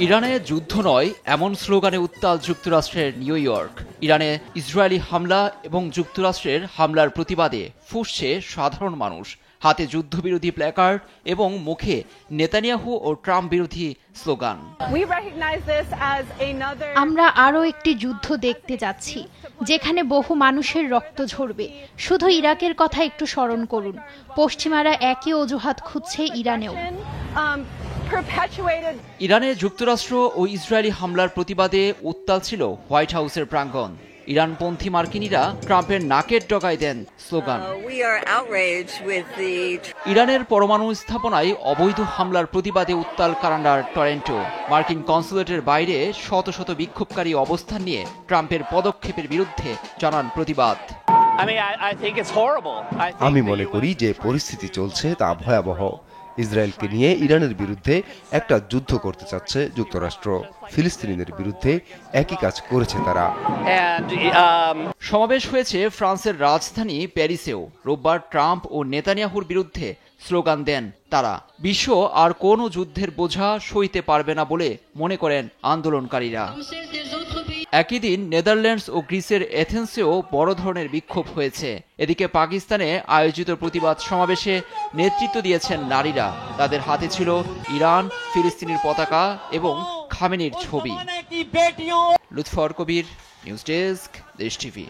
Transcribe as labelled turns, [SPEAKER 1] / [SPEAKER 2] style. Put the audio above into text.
[SPEAKER 1] ইরানে যুদ্ধ নয় এমন স্লোগানে উত্তাল যুক্তরাষ্ট্রের নিউ ইয়র্ক। ইরানে ইসরায়েলি হামলা এবং যুক্তরাষ্ট্রের হামলার প্রতিবাদে ফুঁসছে সাধারণ মানুষ, হাতে যুদ্ধবিরোধী প্ল্যাকার্ড এবং মুখে নেতানিয়াহু ও ট্রাম্প বিরোধী স্লোগান।
[SPEAKER 2] আমরা আরও একটি যুদ্ধ দেখতে যাচ্ছি, যেখানে বহু মানুষের রক্ত ঝরবে। শুধু ইরাকের কথা একটু স্মরণ করুন, পশ্চিমারা একই অজুহাত খুঁজছে ইরানেও।
[SPEAKER 1] ইরানে যুক্তরাষ্ট্র ও ইসরায়েলি হামলার প্রতিবাদে উত্তাল ছিল হোয়াইট হাউসের প্রাঙ্গণ। ইরানপন্থী মার্কিনীরা ট্রাম্পের নাকের ডগায় দেন স্লোগান। ইরানের পরমাণু স্থাপনায় অবৈধ হামলার প্রতিবাদে উত্তাল কানাডার টরন্টো। মার্কিন কনসুলেটের বাইরে শত শত বিক্ষোভকারী অবস্থান নিয়ে ট্রাম্পের পদক্ষেপের বিরুদ্ধে জানান প্রতিবাদ।
[SPEAKER 3] আমি মনে করি যে পরিস্থিতি চলছে তা ভয়াবহ। ইসরায়েলকে নিয়ে ইরানের বিরুদ্ধে একটা যুদ্ধ করতে চাচ্ছে যুক্তরাষ্ট্র। ফিলিস্তিনিদের বিরুদ্ধে একই কাজ করেছে তারা।
[SPEAKER 1] সমাবেশ হয়েছে ফ্রান্সের রাজধানী প্যারিসেও। রোববার ট্রাম্প ও নেতানিয়াহুর বিরুদ্ধে স্লোগান দেন তারা। বিশ্ব আর কোনো যুদ্ধের বোঝা সইতে পারবে না বলে মনে করেন আন্দোলনকারীরা। একই দিন নেদারল্যান্ডস ও গ্রিসের এথেন্সেও বড় ধরনের বিক্ষোভ হয়েছে। এদিকে পাকিস্তানে আয়োজিত প্রতিবাদ সমাবেশে নেতৃত্ব দিয়েছেন নারীরা। তাদের হাতে ছিল ইরান, ফিলিস্তিনের পতাকা এবং খামেনির ছবি। লুৎফর কবির, নিউজ ডেস্ক, দেশ টিভি।